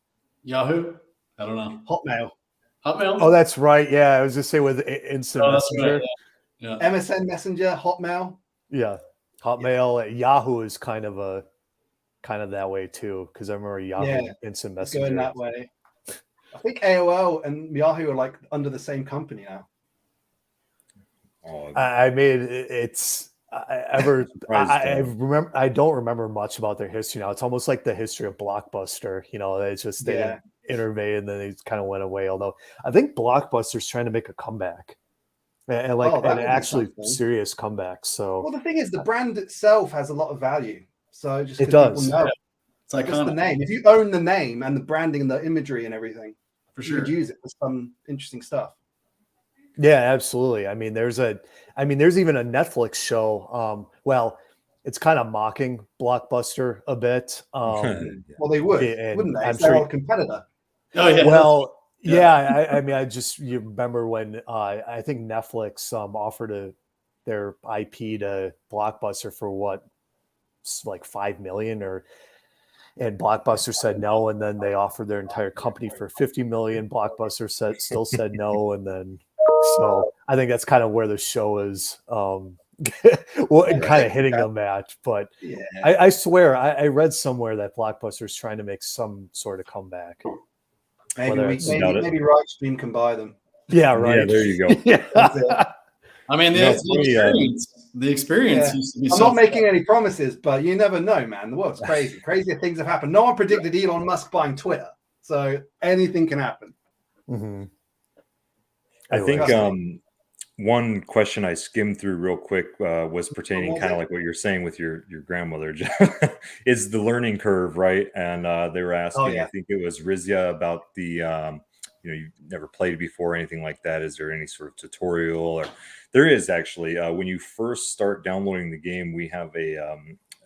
[SPEAKER 4] Yahoo? I don't know.
[SPEAKER 1] Hotmail.
[SPEAKER 2] Oh, that's right. Yeah, I was just saying with instant messenger.
[SPEAKER 4] Right, yeah.
[SPEAKER 1] MSN Messenger, Hotmail.
[SPEAKER 2] Yeah, Hotmail. Yahoo is kind of that way too, because I remember Yahoo instant messenger
[SPEAKER 1] going that way. I think AOL and Yahoo are like under the same company now.
[SPEAKER 2] I mean, it's I remember. I don't remember much about their history now. It's almost like the history of Blockbuster. It's just they didn't innovate and then they kind of went away. Although I think Blockbuster's trying to make a comeback, and an actually serious comeback. So,
[SPEAKER 1] well, the thing is, the brand itself has a lot of value. So just
[SPEAKER 2] it does.
[SPEAKER 1] People know
[SPEAKER 4] it's like
[SPEAKER 1] the name. If you own the name and the branding and the imagery and everything,
[SPEAKER 4] for sure,
[SPEAKER 1] you could use it for some interesting stuff.
[SPEAKER 2] Yeah, absolutely. I mean, there's even a Netflix show. Well, it's kind of mocking Blockbuster a bit.
[SPEAKER 1] Well, they would, wouldn't they? They're our competitor.
[SPEAKER 4] Oh yeah.
[SPEAKER 2] Well, yeah. I mean, you remember when I think Netflix offered their IP to Blockbuster for what, like $5 million, and Blockbuster said no, and then they offered their entire company for $50 million. Blockbuster still said no, and then. So I think that's kind of where the show is kind of hitting them at. But I swear, I read somewhere that Blockbuster is trying to make some sort of comeback.
[SPEAKER 1] Maybe Ritestream can buy them.
[SPEAKER 2] Yeah, right.
[SPEAKER 3] Yeah, there you go.
[SPEAKER 4] I mean, the experience used to be.
[SPEAKER 1] I'm not making any promises, but you never know, man. The world's crazy. Crazier things have happened. No one predicted Elon Musk buying Twitter, so anything can happen.
[SPEAKER 2] Mm-hmm.
[SPEAKER 3] I think one question I skimmed through real quick was pertaining kind of like what you're saying with your grandmother, is the learning curve, right? And they were asking, I think it was Rizia, about the you've never played before, anything like that, is there any sort of tutorial? Or there is actually, when you first start downloading the game, we have a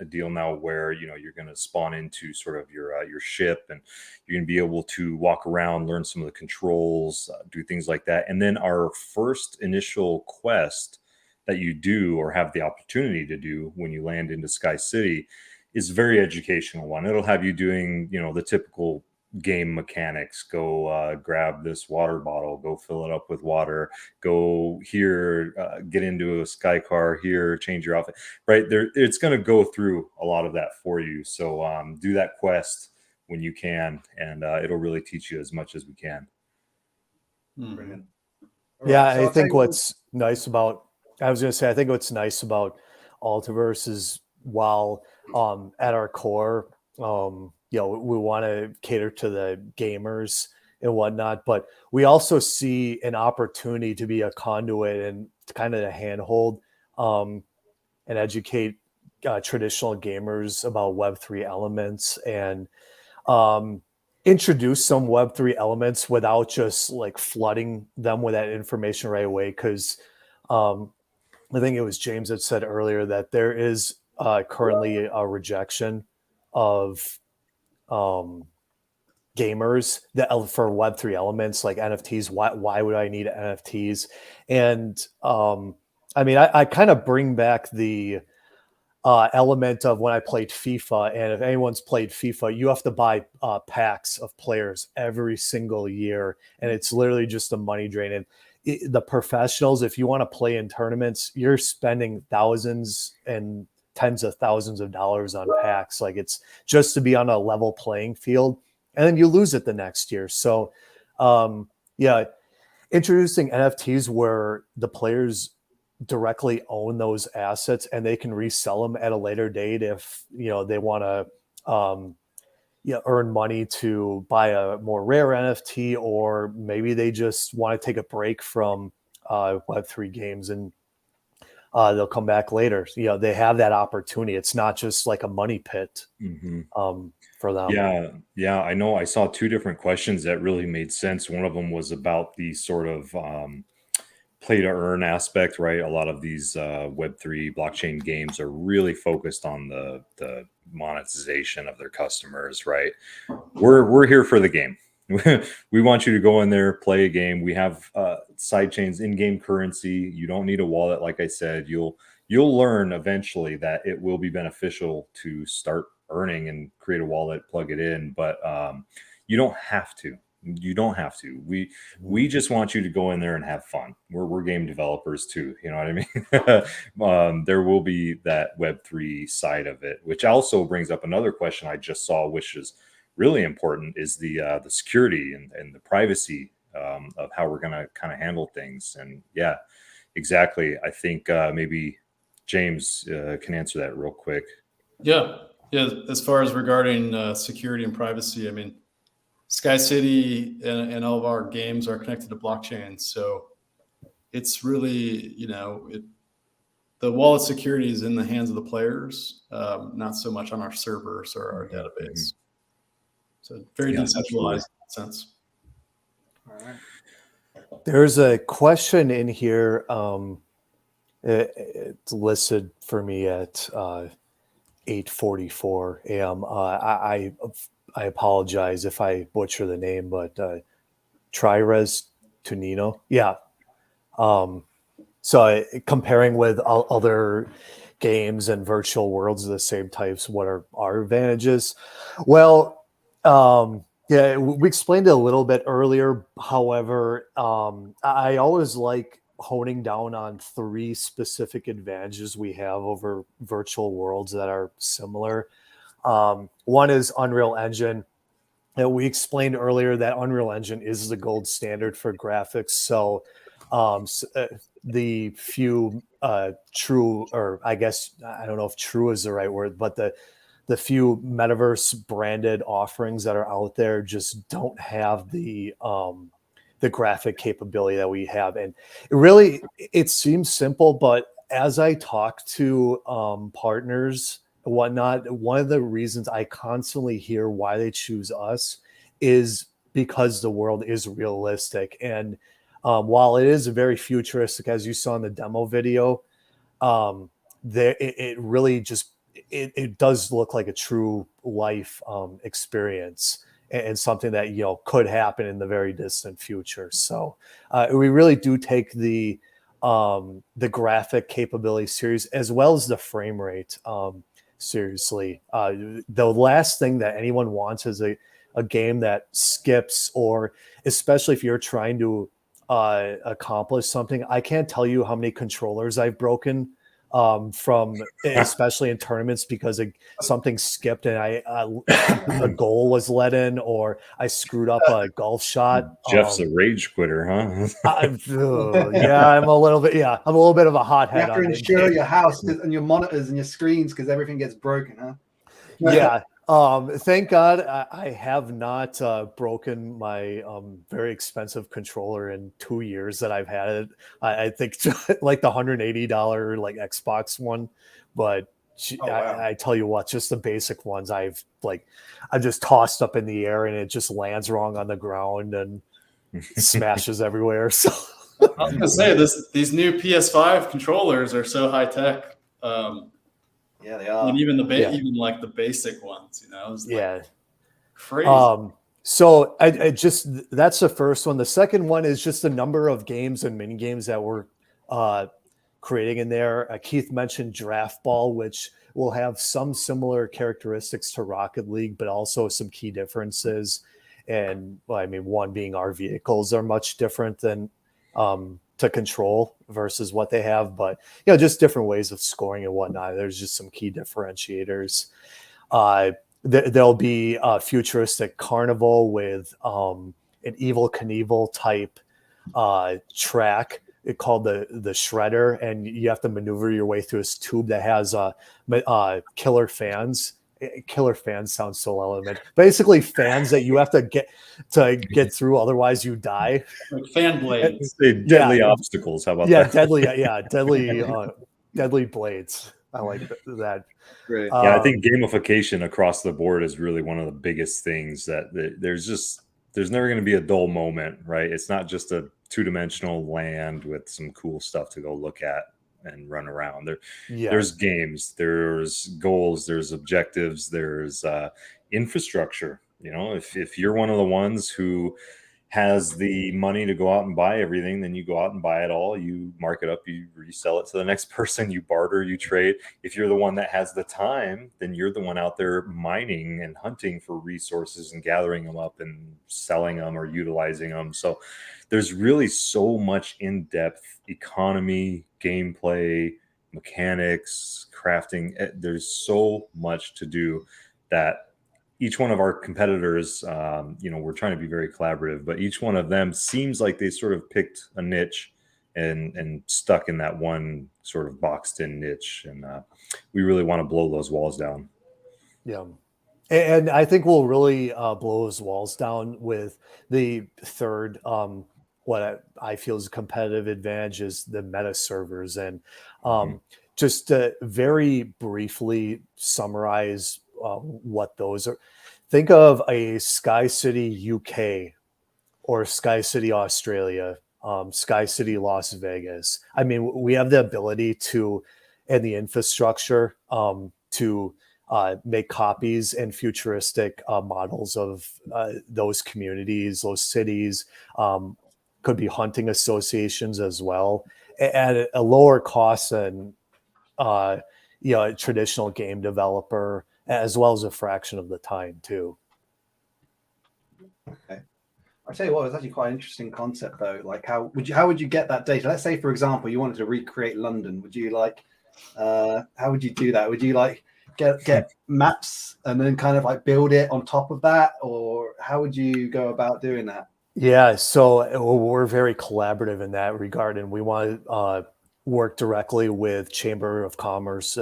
[SPEAKER 3] deal now where you're going to spawn into sort of your ship, and you're going to be able to walk around, learn some of the controls, do things like that. And then our first initial quest that you do or have the opportunity to do when you land into Sky City is a very educational one. It'll have you doing the typical game mechanics. Go grab this water bottle, go fill it up with water, go here, get into a sky car here, change your outfit, right there. It's going to go through a lot of that for you. So do that quest when you can, and it'll really teach you as much as we can.
[SPEAKER 1] Brilliant. All
[SPEAKER 2] Yeah,
[SPEAKER 1] right, so
[SPEAKER 2] I
[SPEAKER 1] I'll tell
[SPEAKER 2] think
[SPEAKER 1] you what-
[SPEAKER 2] what's nice about I think what's nice about Alterverse is, while at our core, we want to cater to the gamers and whatnot, but we also see an opportunity to be a conduit and kind of a handhold and educate traditional gamers about Web3 elements, and introduce some Web3 elements without just like flooding them with that information right away. Because I think it was James that said earlier that there is currently a rejection of gamers that for Web3 elements like NFTs. Why would I need NFTs? And I mean, I kind of bring back the element of when I played FIFA. And if anyone's played FIFA, you have to buy packs of players every single year, and it's literally just a money drain. And the professionals, if you want to play in tournaments, you're spending thousands and tens of thousands of dollars on packs. Like, it's just to be on a level playing field, and then you lose it the next year. So introducing NFTs where the players directly own those assets and they can resell them at a later date if they want to earn money to buy a more rare NFT, or maybe they just want to take a break from Web3 games and they'll come back later. They have that opportunity. It's not just like a money pit for them.
[SPEAKER 3] Yeah. I know I saw two different questions that really made sense. One of them was about the sort of play to earn aspect, right? A lot of these Web3 blockchain games are really focused on the monetization of their customers, right? We're here for the game. We want you to go in there, play a game. We have side chains, in-game currency. You don't need a wallet. Like I said, you'll learn eventually that it will be beneficial to start earning and create a wallet, plug it in, but you don't have to. You don't have to. We just want you to go in there and have fun. We're game developers too. You know what I mean? There will be that Web3 side of it, which also brings up another question I just saw, which is really important, is the security and the privacy of how we're going to kind of handle things. And yeah, exactly. I think maybe James can answer that real quick.
[SPEAKER 4] Yeah. As far as regarding security and privacy, I mean, Sky City and all of our games are connected to blockchain. So it's really, the wallet security is in the hands of the players, not so much on our servers or our database. So very decentralized in that sense.
[SPEAKER 1] All right.
[SPEAKER 2] There's a question in here. It's listed for me at 8:44 a.m. I apologize if I butcher the name, but Trires Tunino. Yeah. So comparing with other games and virtual worlds of the same types, what are our advantages? Well, we explained it a little bit earlier. However, I always like honing down on three specific advantages we have over virtual worlds that are similar. One is Unreal Engine. We explained earlier that Unreal Engine is the gold standard for graphics. So the few true, or I guess, I don't know if true is the right word, but the few metaverse branded offerings that are out there just don't have the graphic capability that we have. And it seems simple, but as I talk to partners whatnot, one of the reasons I constantly hear why they choose us is because the world is realistic. And while it is very futuristic, as you saw in the demo video, it really just it does look like a true life experience, and something that could happen in the very distant future. So we really do take the graphic capability serious, as well as the frame rate seriously. The last thing that anyone wants is a game that skips, or especially if you're trying to accomplish something. I can't tell you how many controllers I've broken from, especially in tournaments, because something skipped and a goal was let in, or I screwed up a golf shot.
[SPEAKER 3] Jeff's a rage quitter, huh?
[SPEAKER 2] Yeah, I'm a little bit of a hothead.
[SPEAKER 1] You have to ensure your house and your monitors and your screens, because everything gets broken, huh?
[SPEAKER 2] Yeah. Thank God I have not broken my very expensive controller in 2 years that I've had it. I think like the $180 like Xbox one, but wow. I tell you what, just the basic ones I've just tossed up in the air and it just lands wrong on the ground and smashes everywhere. So
[SPEAKER 4] I was gonna say these new PS5 controllers are so high tech.
[SPEAKER 1] Yeah, they are.
[SPEAKER 4] And even even like the basic ones, it's crazy.
[SPEAKER 2] So I just, that's the first one. The second one is just the number of games and mini games that we're creating in there. Keith mentioned Draft Ball, which will have some similar characteristics to Rocket League, but also some key differences. And I mean, one being our vehicles are much different than to control versus what they have, but just different ways of scoring and whatnot. There's just some key differentiators. There'll be a futuristic carnival with an Evel Knievel type track called the Shredder, and you have to maneuver your way through this tube that has killer fans. Killer fans sounds so elegant. Basically, fans that you have to get through, otherwise you die.
[SPEAKER 4] Like fan blades.
[SPEAKER 3] Deadly obstacles. How about that?
[SPEAKER 2] Deadly blades. I like that.
[SPEAKER 1] Great.
[SPEAKER 3] Yeah, I think gamification across the board is really one of the biggest things. That there's never going to be a dull moment, right? It's not just a two-dimensional land with some cool stuff to go look at and run around. There's games, there's goals, there's objectives, there's infrastructure. If you're one of the ones who has the money to go out and buy everything, then you go out and buy it all, you mark it up, you resell it to the next person, you barter, you trade. If you're the one that has the time, then you're the one out there mining and hunting for resources and gathering them up and selling them or utilizing them. So there's really so much in-depth economy, gameplay, mechanics, crafting. There's so much to do that each one of our competitors, we're trying to be very collaborative, but each one of them seems like they sort of picked a niche and stuck in that one sort of boxed in niche. And we really want to blow those walls down.
[SPEAKER 2] Yeah. And I think we'll really blow those walls down with the third, what I feel is a competitive advantage is the meta servers. And just to very briefly summarize what those are. Think of a Sky City UK or Sky City Australia, Sky City Las Vegas. I mean, we have the ability to, and the infrastructure to make copies and futuristic models of those communities, those cities. Could be hunting associations as well, at a lower cost than a traditional game developer, as well as a fraction of the time too.
[SPEAKER 1] Okay. I'll tell you what, it was actually quite an interesting concept though. Like how would you get that data? Let's say, for example, you wanted to recreate London. Would you how would you do that? Would you get maps and then kind of build it on top of that? Or how would you go about doing that?
[SPEAKER 2] Yeah, so we're very collaborative in that regard, and we want to work directly with Chamber of Commerce,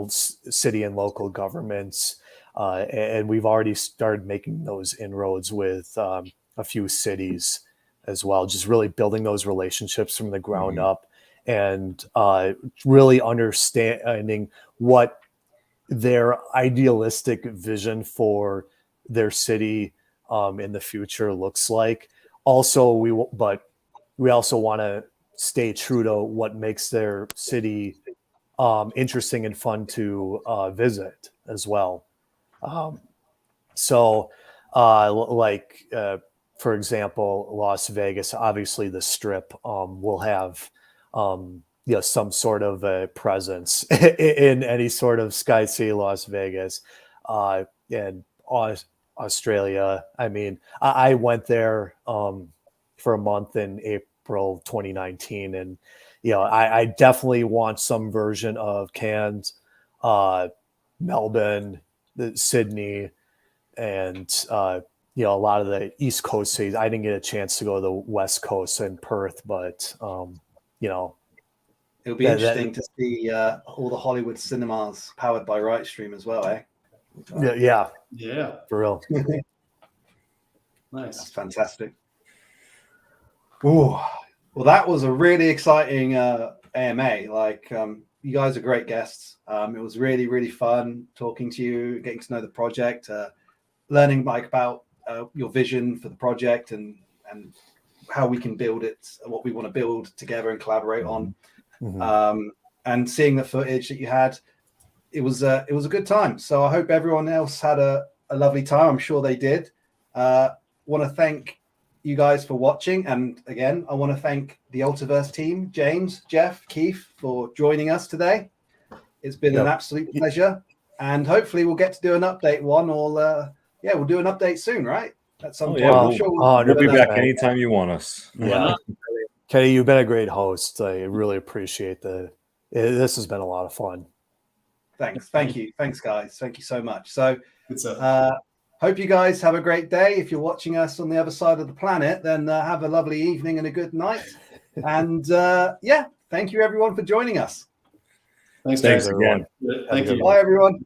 [SPEAKER 2] city and local governments, and we've already started making those inroads with a few cities as well, just really building those relationships from the ground up and really understanding what their idealistic vision for their city in the future looks like. Also, we also want to stay true to what makes their city interesting and fun to visit as well. For example, Las Vegas, obviously the Strip will have some sort of a presence in any sort of Sky City Las Vegas, and Australia. I mean, I went there for a month in April 2019, and I definitely want some version of Cairns, Melbourne, Sydney, and a lot of the East Coast cities. I didn't get a chance to go to the West Coast and Perth, but
[SPEAKER 1] it'll be interesting to see all the Hollywood cinemas powered by Ritestream as well, eh?
[SPEAKER 2] Yeah, for real.
[SPEAKER 4] Nice.
[SPEAKER 1] That's fantastic. Ooh. Well, that was a really exciting AMA. Like, you guys are great guests. It was really, really fun talking to you, getting to know the project, learning about your vision for the project and how we can build it, what we want to build together and collaborate on. And seeing the footage that you had, it was a good time. So I hope everyone else had a lovely time. I'm sure they did. Want to thank you guys for watching, and again, I want to thank the Alterverse team, James, Jeff, Keith, for joining us today. It's been an absolute pleasure, and hopefully we'll get to do an update one, or we'll do an update soon, right? At some point.
[SPEAKER 3] Yeah,
[SPEAKER 1] I'm sure
[SPEAKER 3] we'll be back anytime you want us.
[SPEAKER 2] Yeah. Kenny, you've been a great host. I really appreciate this has been a lot of fun.
[SPEAKER 1] Thanks. Thank you. Thanks, guys. Thank you so much. So, hope you guys have a great day. If you're watching us on the other side of the planet, then have a lovely evening and a good night. And thank you everyone for joining us.
[SPEAKER 4] Thanks
[SPEAKER 3] everyone.
[SPEAKER 4] Thank you.
[SPEAKER 1] Bye, everyone.